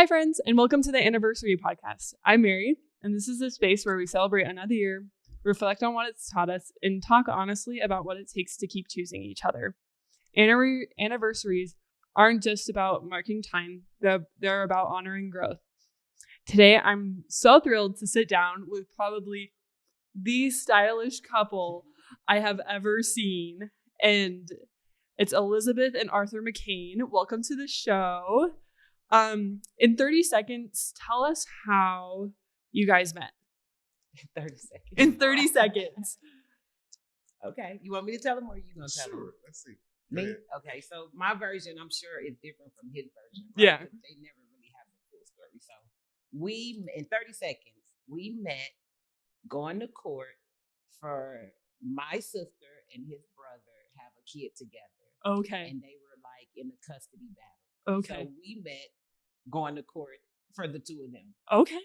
Hi, friends, and welcome to the Anniversary Podcast. I'm Mary, and this is a space where we celebrate another year, reflect on what it's taught us, and talk honestly about what it takes to keep choosing each other. Anniversaries aren't just about marking time, they're about honoring growth. Today, I'm so thrilled to sit down with probably the stylish couple I have ever seen, and it's Elizabeth and Arthur McCane. Welcome to the show. In 30 seconds, tell us how you guys met. 30 seconds. In 30 seconds. Okay. You want me to tell them or are you going to tell them? Sure. Let's see. Me? Okay. So my version, I'm sure, is different from his version. Right? Yeah. They never really have the full story. So in 30 seconds, we met going to court for my sister and his brother have a kid together. Okay. And they were like in a custody battle. Okay. So we met going to court for the two of them. Okay.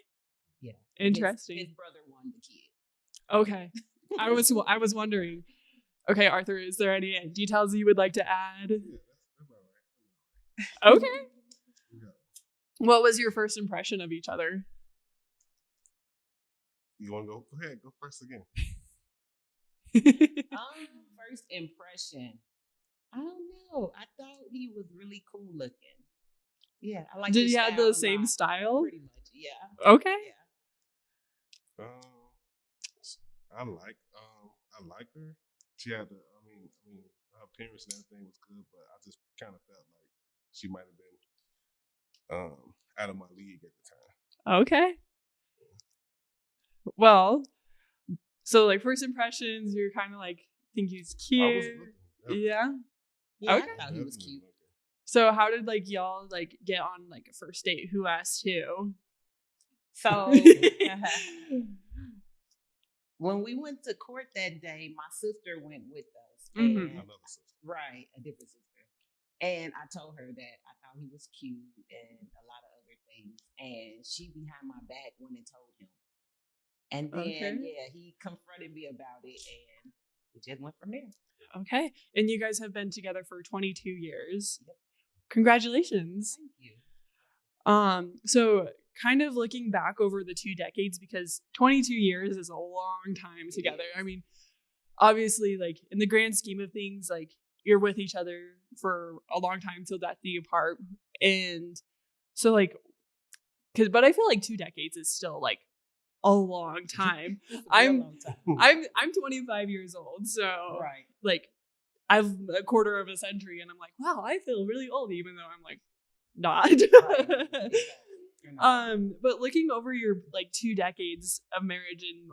Yeah. Interesting. His brother won the kid. Okay. I was wondering. Okay, Arthur, is there any details you would like to add? Yeah, that's about right. Okay. What was your first impression of each other? You want to go? Go ahead. Go first again. First impression. I don't know. I thought he was really cool looking. Yeah, I like. Did he have the same style? Pretty much, yeah. Okay. Yeah. I liked her. She had the. I mean, her appearance and everything was good, but I just kind of felt like she might have been out of my league at the time. Okay. Well, so like first impressions, you're kind of like think he's cute. Yeah. Yeah, Okay. I thought he was cute. So how did like y'all like get on like a first date? Who asked who? So when we went to court that day, my sister went with us. Mhm. And, Another sister. right, a different sister. And I told her that I thought he was cute and a lot of other things. And she behind my back went and told him. And then he confronted me about it and it just went from there. Okay. And you guys have been together for 22 years. Yep. Congratulations. Thank you. So kind of looking back over the 2 decades, because 22 years is a long time together. I mean, obviously, like in the grand scheme of things, like you're with each other for a long time till death do you part. And so like, but I feel like 2 decades is still like a long time. I'm 25 years old, so right. like I've a quarter of a century, and I'm like, wow, I feel really old, even though I'm like not. But looking over your like 2 decades of marriage and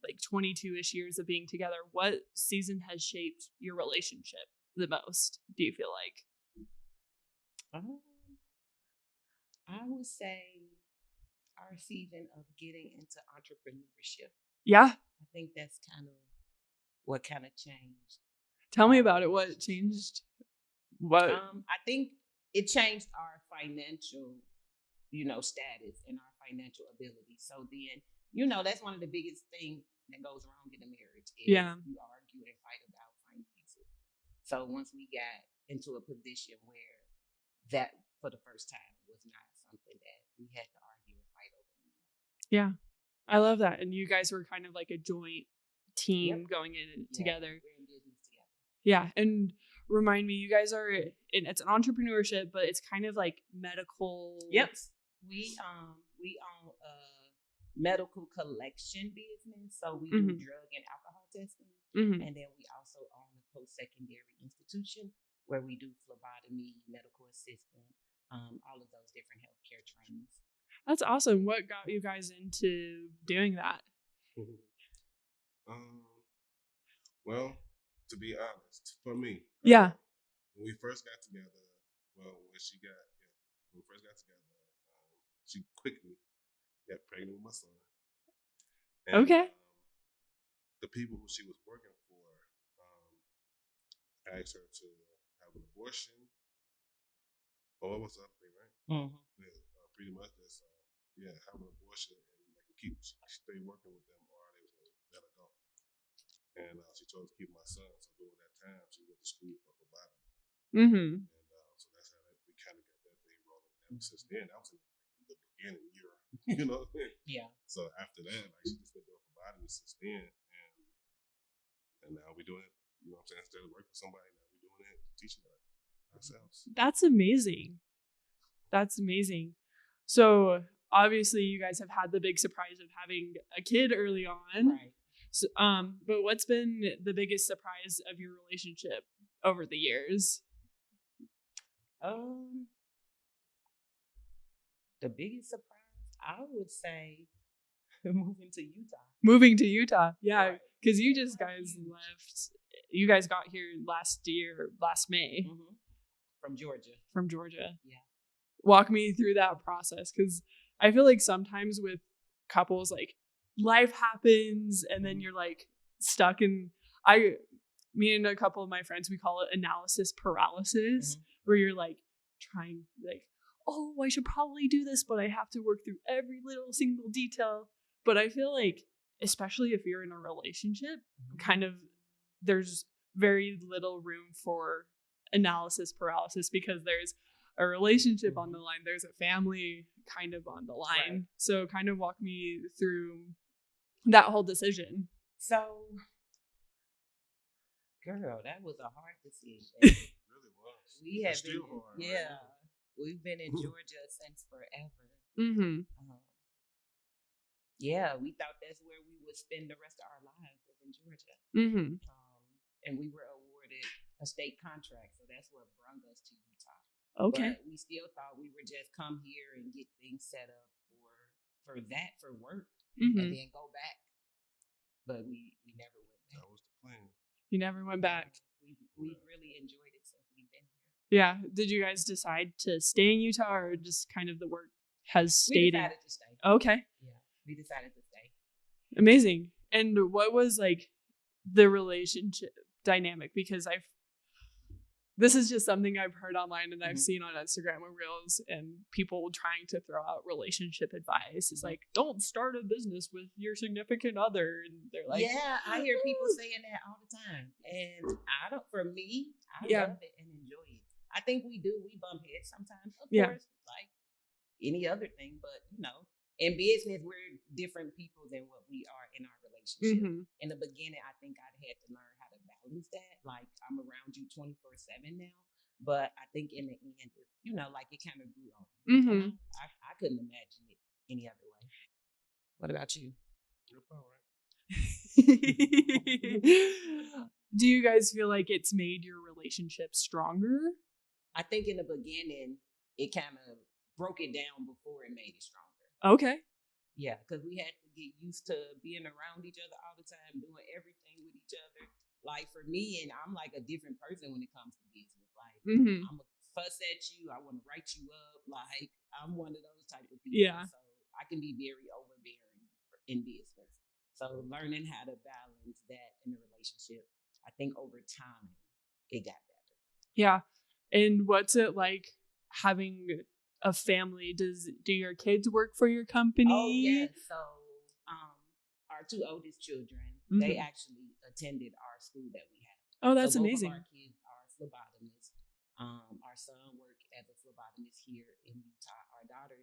like 22-ish years of being together, what season has shaped your relationship the most? Do you feel like? I would say our season of getting into entrepreneurship. Yeah. I think that's kind of what kind of changed. Tell me about it. What changed? What? I think it changed our financial, status and our financial ability. So then, that's one of the biggest things that goes wrong in a marriage is you argue and fight about finances. So once we got into a position where that, for the first time, was not something that we had to argue and fight over anymore. Yeah, I love that. And you guys were kind of like a joint team going in together. We're in business together. Yeah, and remind me, you guys are it's an entrepreneurship, but it's kind of like medical. Yep. We own a medical collection business, so we do drug and alcohol testing, and then we also own a post-secondary institution where we do phlebotomy, medical assistant, all of those different healthcare trainings. That's awesome. What got you guys into doing that? Well, to be honest, for me, when we first got together, she quickly got pregnant with my son. And, the people who she was working for asked her to have an abortion. Or what was the other thing, right? Mm-hmm. Yeah, pretty much that's have an abortion and stay working with them, or they was gonna let her go. And she told us to keep my son. So during that time, she went to school for phlebotomy. And so that's how we kind of got that thing rolling. And since then, that was in the beginning year. You know. Yeah. So after that, like she just been doing phlebotomy since then, and now we're doing it. You know what I'm saying? Instead of working with somebody, now we're doing it, teaching it ourselves. That's amazing. That's amazing. So obviously, you guys have had the big surprise of having a kid early on. Right. So, but what's been the biggest surprise of your relationship over the years? The biggest surprise, I would say, moving to Utah. Moving to Utah, yeah, Right. because you just guys left. You guys got here last May, From Georgia. Yeah. Walk me through that process, because I feel like sometimes with couples, like life happens and then you're like stuck in. Me and a couple of my friends, we call it analysis paralysis, where you're like trying like, oh, I should probably do this, but I have to work through every little single detail. But I feel like, especially if you're in a relationship, kind of there's very little room for analysis paralysis, because there's a relationship on the line, there's a family kind of on the line. Right. So kind of walk me through that whole decision. So, girl, that was a hard decision. It really was. It's still hard. Yeah. Right? We've been in Georgia since forever. Yeah, we thought that's where we would spend the rest of our lives, was in Georgia. And we were awarded a state contract, so that's what brought us to Utah. Okay. But we still thought we would just come here and get things set up for work, and then go back. But we never went back. That was the plan. You never went back. We've really enjoyed it since we've been here. Yeah. Did you guys decide to stay in Utah, or just kind of the work has stayed? We decided to stay. Okay. Yeah, we decided to stay. Amazing. And what was like the relationship dynamic? Because this is just something I've heard online and I've seen on Instagram and Reels, and people trying to throw out relationship advice. It's like, don't start a business with your significant other. And they're like, yeah, I hear people saying that all the time. And I love it and enjoy it. I think we bump heads sometimes, of course, like any other thing. But, in business, we're different people than what we are in our relationship. In the beginning, I think I had to learn how to balance that. Like, I'm around you 24/7 now. But I think in the end, like it kind of grew on me. I couldn't imagine it any other way. What about you? You're all right. Do you guys feel like it's made your relationship stronger? I think in the beginning, it kind of broke it down before it made it stronger. Okay. Yeah, because we had to get used to being around each other all the time, doing everything with each other. Like for me, and I'm like a different person when it comes to business. Like I'm gonna fuss at you, I want to write you up. Like I'm one of those type of people. Yeah. So I can be very overbearing in business. So learning how to balance that in a relationship, I think over time it got better. Yeah. And what's it like having a family? Do your kids work for your company? Oh yeah. So our two oldest children, they actually attended our school that we have. Oh, that's so both amazing. Of our kids are phlebotomists. Our son worked as a phlebotomist here in Utah. Our daughter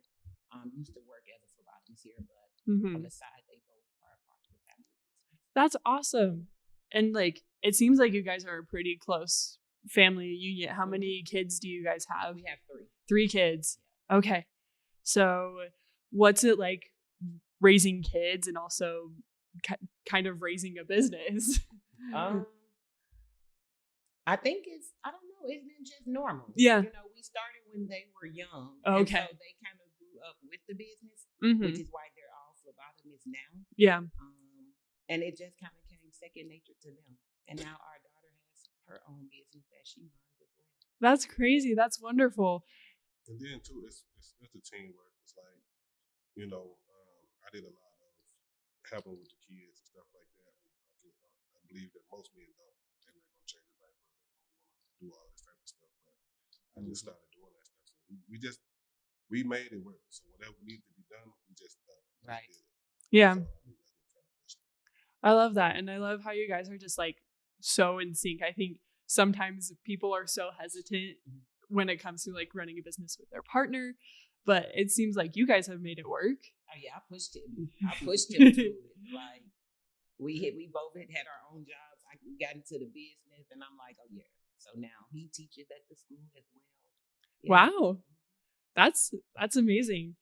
used to work as a phlebotomist here, but on the side they both are part of the family business. That's awesome. And like it seems like you guys are a pretty close family union. How many kids do you guys have? We have 3. 3 kids. Yeah. Okay. So what's it like raising kids and also kind of raising a business? I think I don't know, isn't it just normal? Yeah. We started when they were young. Okay. And so they kind of grew up with the business, which is why they're all phlebotomists now. Yeah. And it just kind of came second nature to them. And now our daughter has her own business that she runs as well. That's crazy. That's wonderful. And then too, it's the teamwork. It's like, I did a lot of helping with the kids and stuff like that. I believe that most men don't. They're not gonna change their life, but they don't want to do all that type of stuff. But I just started doing that stuff. So we made it work. So whatever needed to be done, we just did it. Right. Yeah. So I think that's what kind of pushed it. I love that. And I love how you guys are just like so in sync. I think sometimes people are so hesitant when it comes to like running a business with their partner. but it seems like you guys have made it work. Oh yeah, I pushed him to it. Like we both had our own jobs. I got into the business, and I'm like, oh yeah. So now he teaches at the school as well. Yeah. Wow, that's amazing.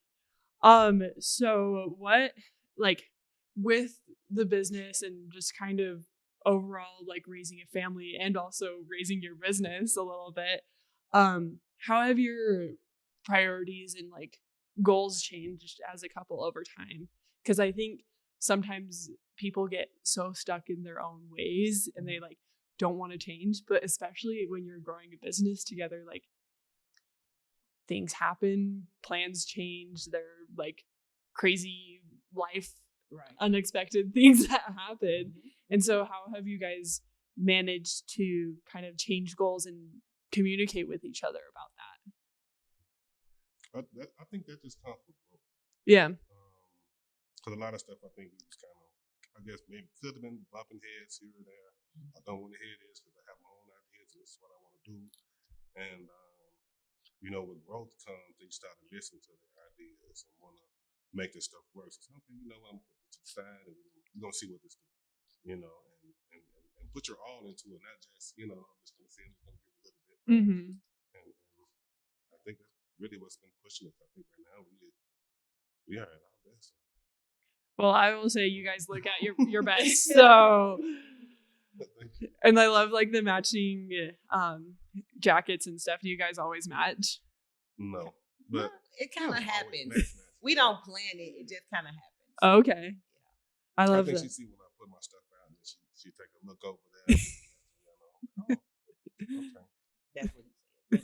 So what, like, with the business and just kind of overall, like, raising a family and also raising your business a little bit, how have your priorities and like goals changed as a couple over time? Because I think sometimes people get so stuck in their own ways and they like don't want to change, but especially when you're growing a business together, like, things happen, plans change, they're like crazy life, Right. unexpected things that happen. And so how have you guys managed to kind of change goals and communicate with each other about that? I think that just comes with growth. Yeah. Because a lot of stuff I think we just kind of, I guess maybe could have been bumping heads here or there. I don't want to hear this because I have my own ideas and this is what I want to do. And with growth comes, you start to listen to their ideas and want to make this stuff work. So okay, I'm going to put it to the side and we're going to see what this does, and put your all into it, not just, I'm just going to see, I'm just going to give a little bit. Mm-hmm. And I think that's really what's been pushing us. I think right now we are at our best. Well, I will say you guys look at your best. So, and I love like the matching jackets and stuff. Do you guys always match? No, but it kind of happens. We don't plan it; it just kind of happens. Oh, okay, yeah. I love that. She see when I put my stuff out, and she take a look over there. Okay. That's what he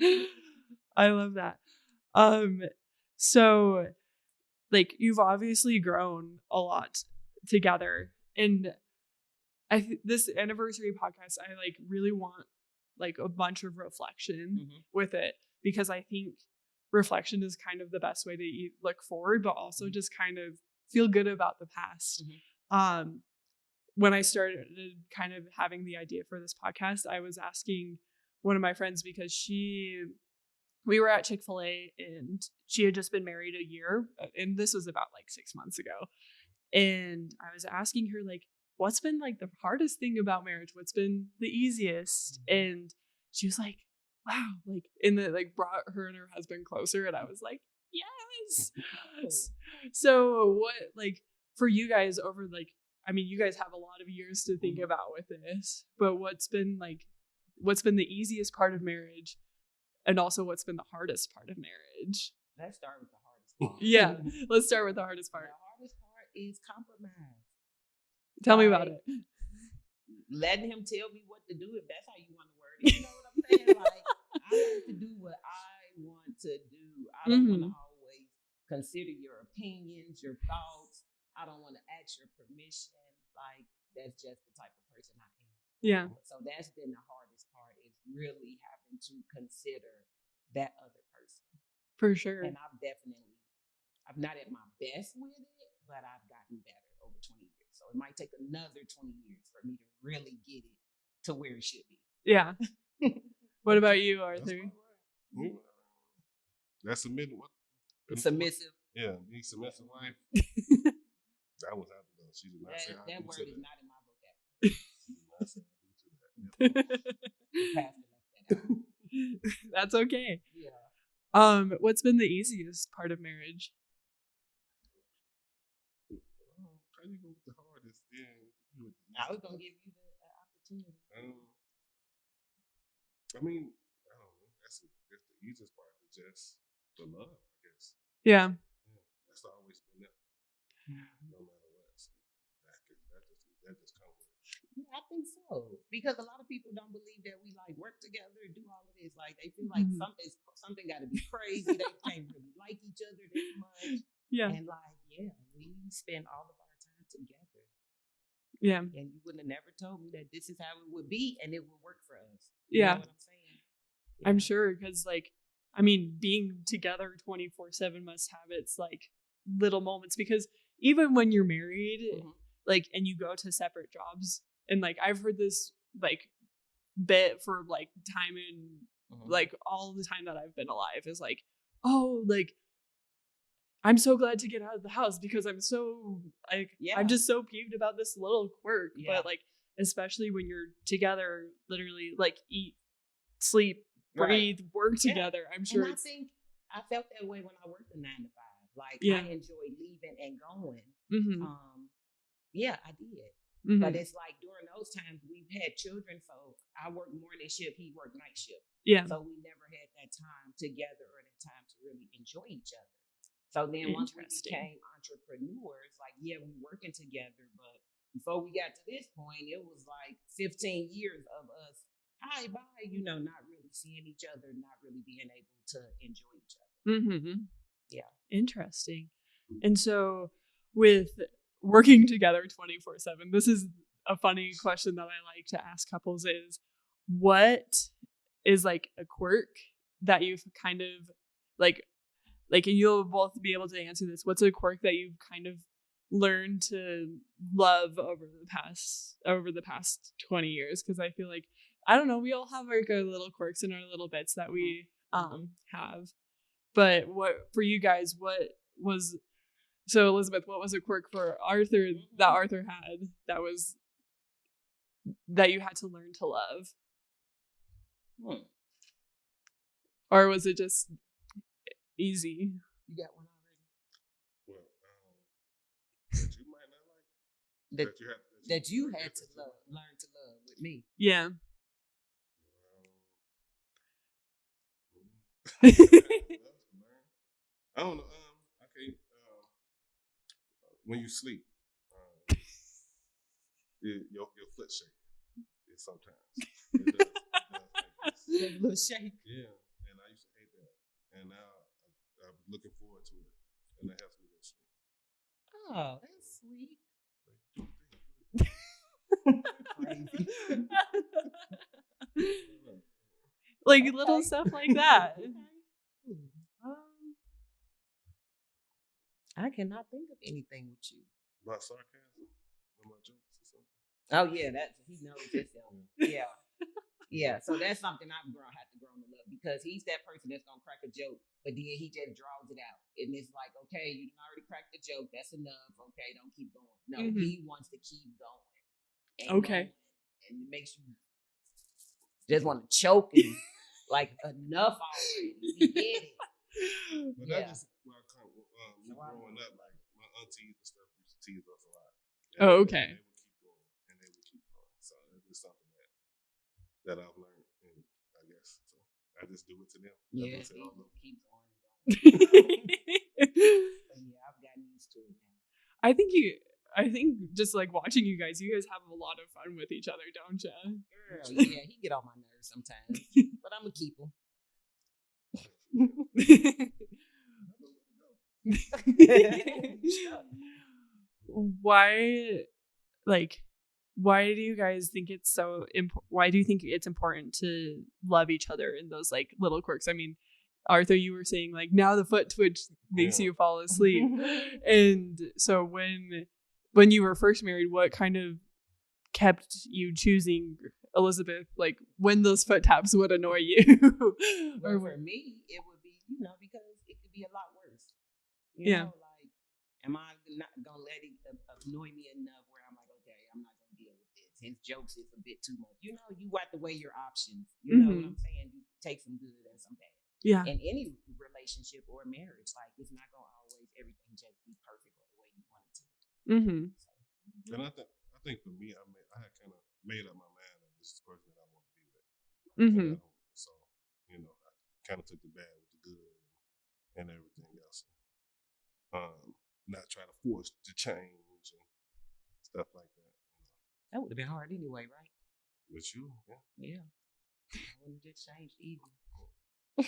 said. I love that. So like you've obviously grown a lot together, and this anniversary podcast, I like really want like a bunch of reflection with it, because I think reflection is kind of the best way to look forward, but also just kind of feel good about the past. When I started kind of having the idea for this podcast, I was asking one of my friends, because we were at Chick-fil-A and she had just been married a year, and this was about like 6 months ago. And I was asking her, like, what's been like the hardest thing about marriage? What's been the easiest? And she was like, wow, like, and it like brought her and her husband closer. And I was like, yes. So what, like, for you guys over, like, I mean, you guys have a lot of years to think about with this, but what's been the easiest part of marriage, and also what's been the hardest part of marriage? Let's start with the hardest part. Yeah, let's start with the hardest part. The hardest part is compromise. Tell me about it. Letting him tell me what to do, if that's how you want to word it. You know what I'm saying? Like, I like to do what I want to do. I don't want to always consider your opinions, your thoughts. I don't want to ask your permission. Like, that's just the type of person I am. Yeah. So that's been the hardest part, is really having to consider that other person. For sure. And I'm not at my best with it, but I've gotten better over 20 years. So it might take another 20 years for me to really get it to where it should be. Yeah. What about you, Arthur? That's submitted. What? Submissive. Yeah, being submissive wife. That was out there. She did not say that word is not in my vocabulary. That's okay. Yeah. What's been the easiest part of marriage? How you go with the hardest? I was gonna give you the opportunity. I mean, I don't know. That's the easiest part. Is just the love, I guess. Yeah. That's always been there. No matter what. So that just comes with it. I think so, because a lot of people don't believe that we like work together and do all of this. Like, they feel like something got to be crazy. They can't really like each other that much. Yeah. And like, we spend all of our time together. Yeah. And you wouldn't have never told me that this is how it would be and it would work for us. Yeah. You know what I'm saying? Yeah. I'm sure, because like, I mean, being together 24/7 must have its like little moments, because even when you're married, like, and you go to separate jobs, and like I've heard this like bit for like time in like all the time that I've been alive, is like, oh, like, I'm so glad to get out of the house because I'm so, like, I'm just so peeved about this little quirk. But, like, especially when you're together, literally, like, eat, sleep, breathe, work together. I'm sure. And I think I felt that way when I worked a 9 to 5. Like, I enjoyed leaving and going. Yeah, I did. But it's like during those times we've had children, so I worked morning shift, he worked night shift. Yeah. So we never had that time together or that time to really enjoy each other. So then once we became entrepreneurs, like, we working together, but before we got to this point, it was like 15 years of us, hi, bye, not really seeing each other, not really being able to enjoy each other. Yeah. Interesting. And so with working together 24/7, this is a funny question that I like to ask couples is, what is like a quirk that you've kind of like you'll both be able to answer this. What's a quirk that you've kind of learned to love over the past 20 years? Because I feel like, I don't know, we all have like our little quirks and our little bits that we have. But what for you guys, so Elizabeth, what was a quirk for Arthur that Arthur had that you had to learn to love? Or was it just easy? You got one already? Well, that you might not like. That you had to learn to love with me. Yeah. I don't know. Okay. When you sleep, your foot shake. Sometimes it does. A little shake. Yeah, and I used to hate that, and now I'm looking forward to it, and that helps me go to sleep. Oh, that's sweet. Like little stuff like that. I cannot think of anything with you. My sarcasm, my jokes or something. Oh yeah, he knows himself. Yeah. So that's something have to grow to love, because he's that person that's gonna crack a joke, but then he just draws it out, and it's like, okay, you already cracked the joke, that's enough. Okay, don't keep going. No, he wants to keep going. And going, and it makes you just want to choke him. Like, enough already. We get it. But that's just growing up, like my aunties and stuff used to tease us a lot. And okay. And they would keep going. So it's something that I've learned, and I guess so I just do it to them. Yeah, keep going and going. I've gotten used to it now. I think just like watching you guys have a lot of fun with each other, don't you? Girl, yeah, he get on my nerves sometimes, but I'm gonna keep him. Why do you guys think it's so why do you think it's important to love each other in those like little quirks? I mean, Arthur, you were saying like now the foot twitch makes you fall asleep. And so when you were first married, what kind of kept you choosing Elizabeth? Like when those foot taps would annoy you? Or for me, it would be, because it could be a lot worse. You know, like, am I not gonna let it annoy me enough where I'm like, okay, I'm not gonna deal with this. His jokes is a bit too much. You have to weigh your options. You know what I'm saying? You take some good and some bad. Yeah. In any relationship or marriage, like, it's not gonna always everything just be perfect or the way you want it to. And I think for me, I had kind of made up my mind that this is the person that I want to be with. So I kind of took the bad with the good and everything else. Not try to force to change and stuff like that. That would have been hard anyway, right? With you, yeah. I wouldn't just change either. I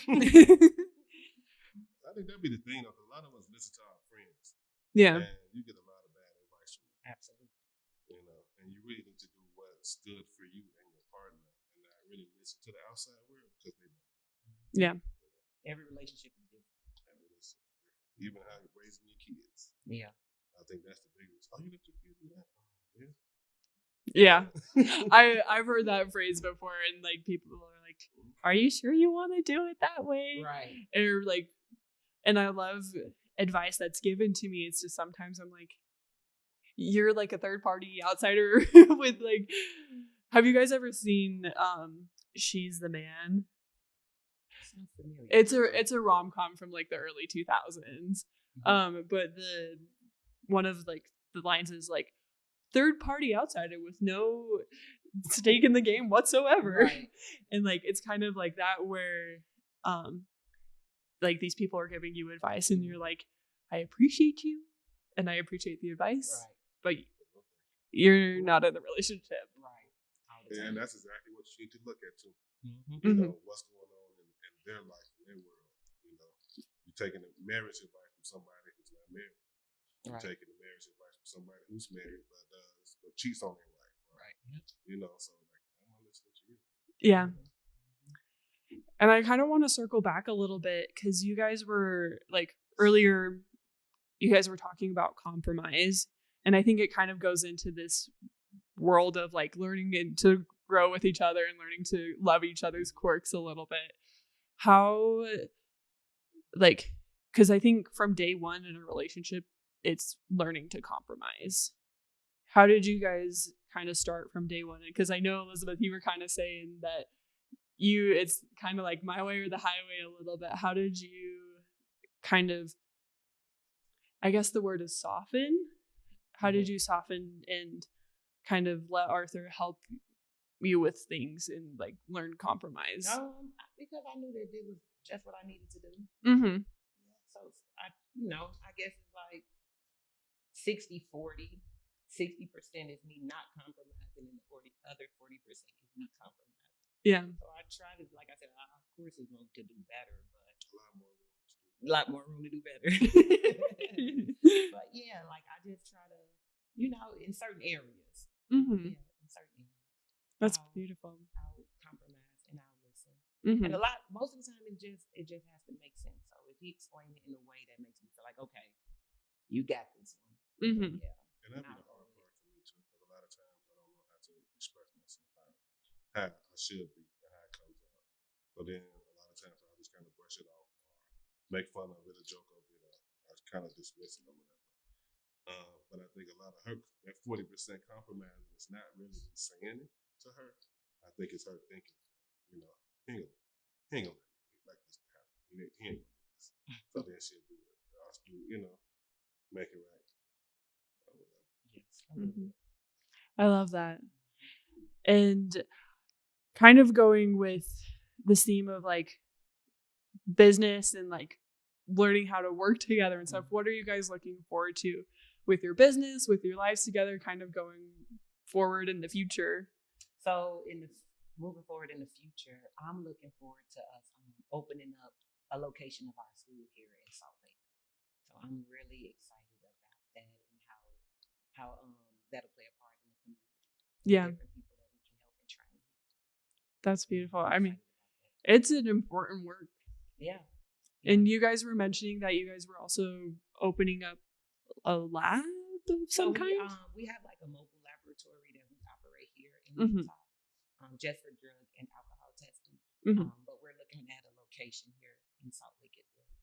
think that'd be the thing, though, because a lot of us listen to our friends. Yeah. And you get a lot of bad advice from them. Absolutely. And you really need to do what's good for you and your partner, and not really listen to the outside world, because they don't. Yeah. Every relationship is different. Even how you're raising your kids. Yeah. I think that's the biggest. Oh, you let your kids do that? Yeah. I've heard that phrase before, and like people are like, are you sure you want to do it that way? Right. Or like And I love advice that's given to me. It's just sometimes I'm like, you're like a third party outsider with like, have you guys ever seen She's the Man? It's a rom-com from like the early 2000s. But one of like the lines is like, third party outsider with no stake in the game whatsoever. Right. And like it's kind of like that where like these people are giving you advice and you're like, I appreciate you and I appreciate the advice, right, but you're not in the relationship. Right. Yeah, and that's exactly what you need to look at too. You know, what's going on in their life, in their world. You know, you're taking the marriage advice from somebody who's not married. You're taking the marriage advice from somebody who's married but cheats on their wife. Right. You know, so like I'm gonna listen to you. Yeah. And I kind of want to circle back a little bit because you guys were like earlier, you guys were talking about compromise. And I think it kind of goes into this world of like learning to grow with each other and learning to love each other's quirks a little bit. How, like, because I think from day one in a relationship, it's learning to compromise. How did you guys kind of start from day one? Because I know, Elizabeth, you were kind of saying that it's kind of like my way or the highway a little bit. How did you kind of, I guess the word is soften. How did you soften and kind of let Arthur help you with things and like learn compromise? Because I knew that it was just what I needed to do. So I guess it's like 60-40. 60% is me not compromising and the other 40% is me compromising. Yeah. So I try to, like I said, of course there's room to do better, but a lot more room to do better. But yeah, like I just try to, in certain areas. Yeah, in certain areas. That's beautiful. I'll compromise and I'll listen. And most of the time it just has to make sense. So if he explains it in a way that makes me feel like, okay, you got this one. Yeah. And that'd be the hard part for me too, because a lot of times I don't know how to express myself, how I should be, and how it comes out. So then a lot of times I'll just kind of brush it off or make fun of it, a joke of it, or I kind of dismiss it or whatever. But I think a lot of her, that 40% compromise is not really saying it to her. I think it's her thinking, he ain't gonna like this to happen. He ain't gonna do this. So then she'll do it. I'll do, make it right. I love that. And kind of going with the theme of like business and like learning how to work together and stuff, what are you guys looking forward to with your business, with your lives together, kind of going forward in the future? So moving forward in the future, I'm looking forward to us opening up a location of our school here in Salt Lake. So I'm really excited about that and how that'll play a part in the community. Yeah. Different people that we can help and train. That's beautiful. I mean, it's an important work. Yeah. And you guys were mentioning that you guys were also opening up a lab of some kind? We have like a mobile laboratory that we operate here in Utah, just for drug and alcohol testing. But we're looking at a location here in Salt Lake as well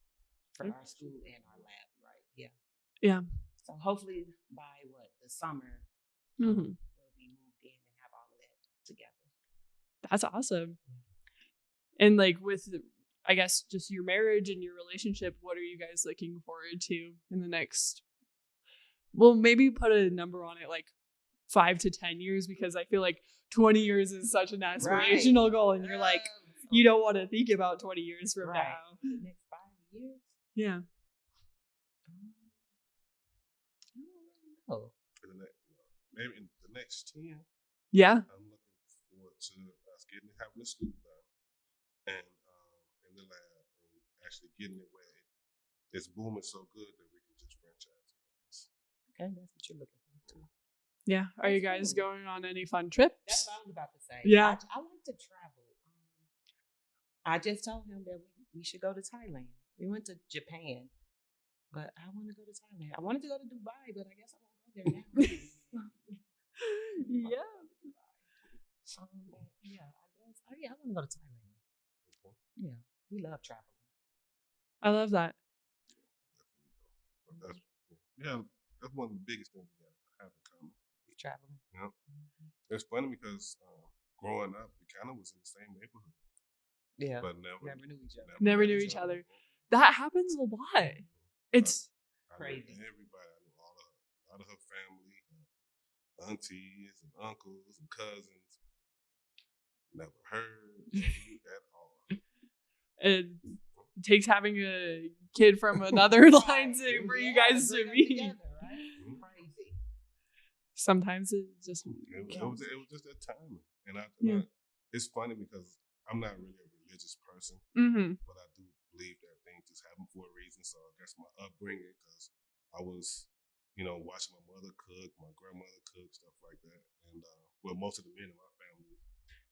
for our school and our lab, right? Yeah. Yeah. So hopefully by the summer, we'll be moved in and have all of that together. That's awesome. And like with, I guess, just your marriage and your relationship, what are you guys looking forward to in the next, well, maybe put a number on it, like 5 to 10 years, because I feel like 20 years is such an aspirational goal and you're like, you don't want to think about 20 years from now. The next 5 years? Yeah. Maybe in the next 10. Yeah. I'm looking forward to us having the school done and in the lab and actually getting it where it's booming so good that we can just franchise it. Okay, that's what you're looking forward to. Yeah. Are you guys going on any fun trips? That's what I was about to say. Yeah. I like to travel. I just told him that we should go to Thailand. We went to Japan, but I want to go to Thailand. I wanted to go to Dubai, but I guess I won't go there now. Yeah. I want to go to Thailand. Yeah, we love traveling. I love that. That's one of the biggest things we gotta have in common. Traveling. Yeah. It's funny because growing up, we kind of was in the same neighborhood. Yeah. But never knew each other. Never knew each other. That happens a lot. It's crazy. Everybody. I knew a lot of her family, aunties and uncles and cousins. Never heard of you at all. It takes having a kid from another line for you guys to meet. Together, right? Crazy. Sometimes it just it was just that timing, and it's funny because I'm not really a religious person, but I do believe that things just happen for a reason. So I guess my upbringing, because I was, watching my mother cook, my grandmother cook, stuff like that, and most of the men in my family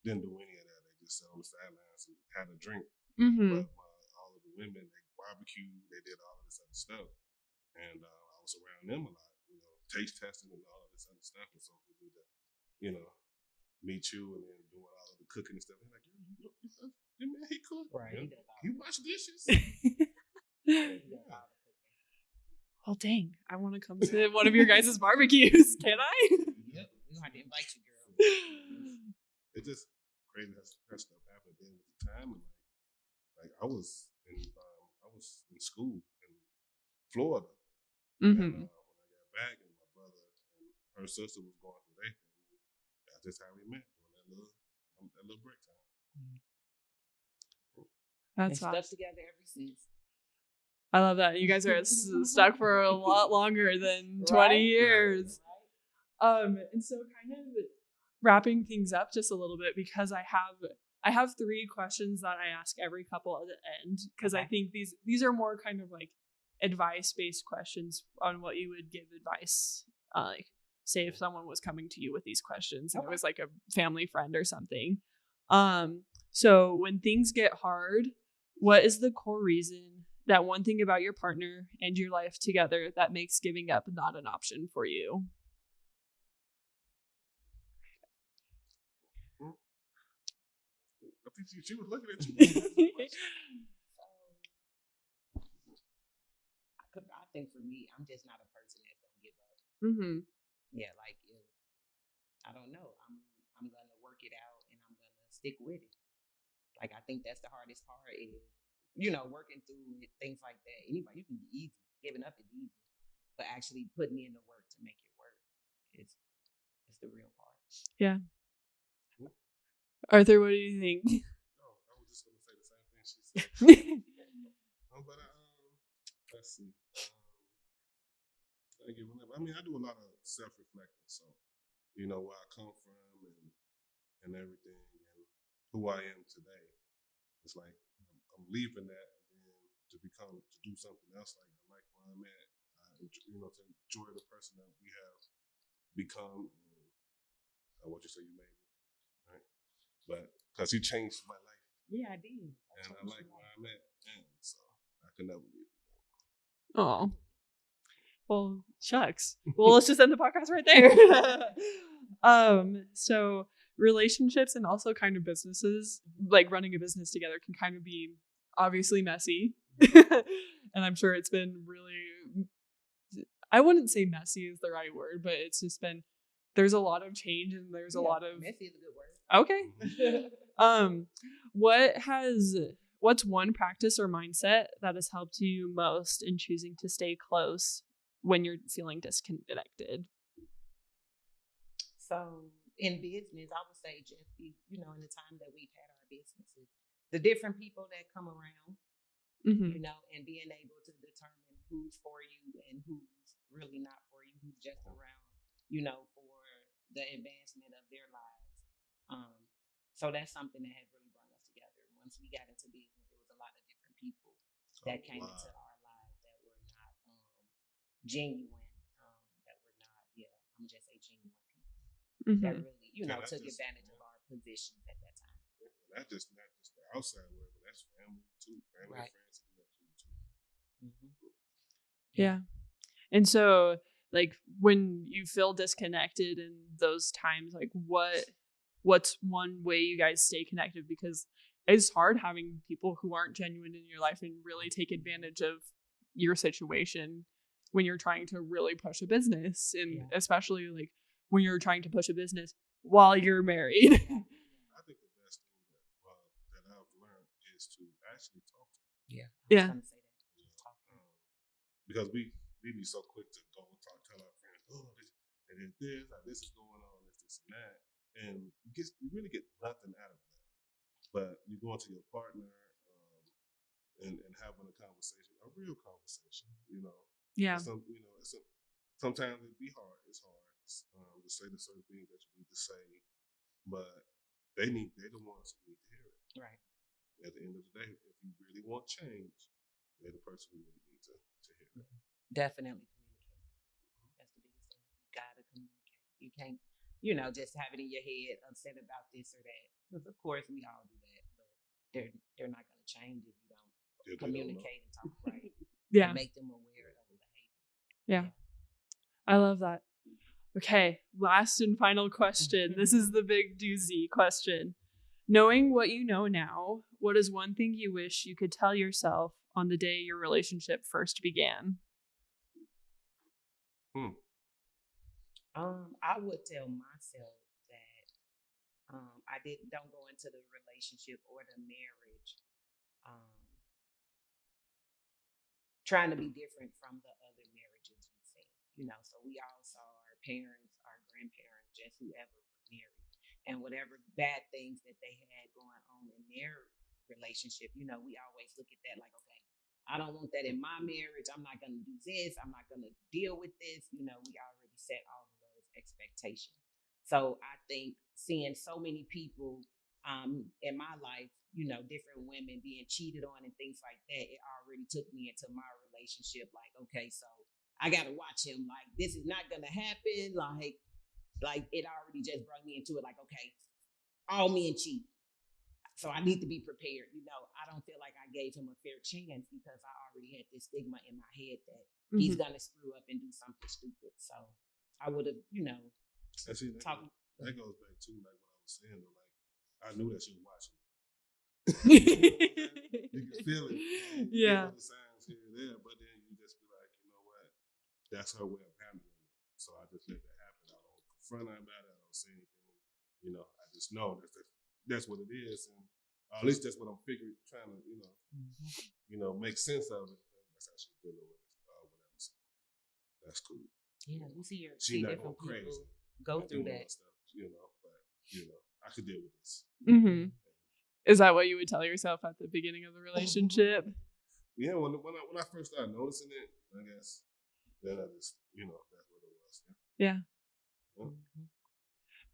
didn't do any of that. They just sat on the sidelines and had a drink. But all of the women, they barbecued, they did all of this other stuff, and I was around them a lot, taste testing and all of this other stuff. And so for me to, meet you and then doing all of the cooking and stuff, they're like, you man, he cook, right? He wash dishes. Well, dang, I want to come to one of your guys' barbecues. Can I? Yep, we're going to invite you, girl. It's just crazy how that stuff happened then with the time. And like I was in school in Florida. And when I got back, and my brother and her sister was going through their thing, that's just how we met during that little break time. That's awesome. Stuck together ever since. I love that. You guys are stuck for a lot longer than 20 years. Right. And so kind of wrapping things up just a little bit, because I have 3 questions that I ask every couple at the end, because I think these are more kind of like advice-based questions on what you would give advice. Like, say if someone was coming to you with these questions and it was like a family friend or something. So when things get hard, what is the core reason, that one thing about your partner and your life together that makes giving up not an option for you? I think she was looking at you. I think for me, I'm just not a person that's gonna give up. Yeah, like I don't know. I'm gonna work it out and I'm gonna stick with it. Like, I think that's the hardest part is, working through it, things like that. Anybody, you can be easy. Giving up is easy, but actually putting in the work to make it work is the real part. Yeah. Arthur, what do you think? Oh, I was just gonna say the same thing she said. But let's see. I mean, I do a lot of self-reflecting, so where I come from and everything, and who I am today. It's like I'm leaving that and then to do something else. Like I like where I'm at. To enjoy the person that we have become. And what you say you made me, right? But because you changed my life. Yeah, I did. And I like where I'm at, so I could never leave. Oh. Well, shucks. Well, let's just end the podcast right there. So relationships and also kind of businesses, like running a business together, can kind of be obviously messy. And I'm sure it's been really, I wouldn't say messy is the right word, but it's just been, there's a lot of change and there's a lot of. Messy is a good word. Okay. What's one practice or mindset that has helped you most in choosing to stay close when you're feeling disconnected? So in business, I would say just be, in the time that we've had our businesses, the different people that come around, and being able to determine who's for you and who's really not for you, who's just around, for the advancement of their lives. So that's something that has really brought us together. Once we got into business, there was a lot of different people that came into our lives that were not genuine, that were not, I'm just say genuine people that really, took advantage of our positions at that time. Not just the outside world, but that's family too. Family and friends do that too. Yeah. And so, like, when you feel disconnected in those times, like, what's one way you guys stay connected? Because it's hard having people who aren't genuine in your life and really take advantage of your situation. when you're trying to really push a business, and especially like when you're trying to push a business while you're married. I think the best thing that I've learned is to actually talk to them. Yeah. Because we be so quick to go tell our friends, oh, this is going on, this and that, and you really get nothing out of that. But you go into your partner and having a conversation, a real conversation, Yeah. Sometimes it be hard. It's hard to say the certain things that you need to say, but they're the ones who need to hear it. Right. At the end of the day, if you really want change, they're the person who really needs to hear it. Definitely communicate. That's the biggest thing. You gotta communicate. You can't, just have it in your head, upset about this or that. Because of course we all do that, but they're not gonna change if you don't communicate and talk right. Yeah. And make them aware of the behavior. Yeah. I love that. Okay, last and final question. This is the big doozy question. Knowing what you know now, what is one thing you wish you could tell yourself on the day your relationship first began? I would tell myself that I don't go into the relationship or the marriage trying to be different from the other marriages we've seen. So we all saw our parents, our grandparents, just whoever were married, and whatever bad things that they had going on in their relationship, we always look at that like, okay, I don't want that in my marriage. I'm not going to do this. I'm not going to deal with this. We already set all of those expectations. So I think seeing so many people in my life, different women being cheated on and things like that, it already took me into my relationship. Like, okay, so I got to watch him. Like, this is not going to happen. Like it already just brought me into it. Like, okay, all men cheat. So I need to be prepared. I don't feel like I gave him a fair chance because I already had this stigma in my head that he's going to screw up and do something stupid. So I would have, talked. That goes back to like what I was saying. Though, like I knew that she was watching. You can feel it. Yeah. The signs here and there, but then you just be like, you know what? That's her way of handling it. So I just let that happen. I don't confront her about it. I don't say anything. I just know that's what it is, and at least that's what I'm trying to, make sense of it. That's how she's dealing with it. Whatever. So that's cool. Yeah, you see she not different go crazy. People go through that stuff, but I could deal with this. Mm-hmm. Is that what you would tell yourself at the beginning of the relationship? Yeah, when I first started noticing it, I guess then I just that's what it was. Yeah.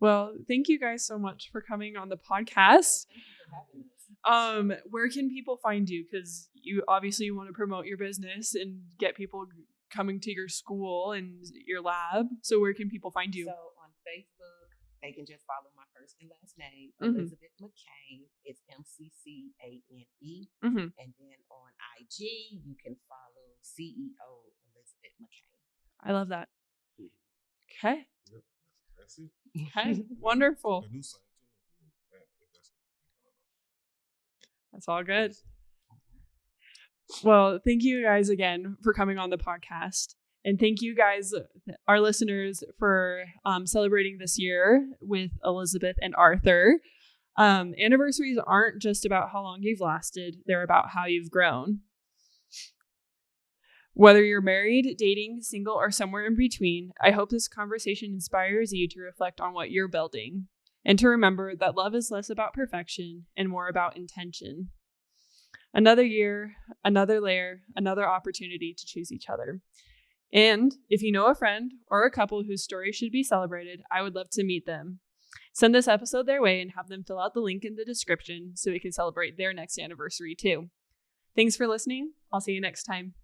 Well, thank you guys so much for coming on the podcast. Thank you for having us. Where can people find you? Because you obviously want to promote your business and get people coming to your school and your lab. So where can people find you? So on Facebook, they can just follow my first and last name, Elizabeth McCane. It's McCane. And then on IG, you can follow CEO Elizabeth McCane. I love that. Okay. Yep, that's it. Okay. Wonderful. The new site too. That's all good. Well, thank you guys again for coming on the podcast. And thank you guys, our listeners, for celebrating this year with Elizabeth and Arthur. Anniversaries aren't just about how long you've lasted. They're about how you've grown. Whether you're married, dating, single, or somewhere in between, I hope this conversation inspires you to reflect on what you're building and to remember that love is less about perfection and more about intention. Another year, another layer, another opportunity to choose each other. And if you know a friend or a couple whose story should be celebrated, I would love to meet them. Send this episode their way and have them fill out the link in the description so we can celebrate their next anniversary too. Thanks for listening. I'll see you next time.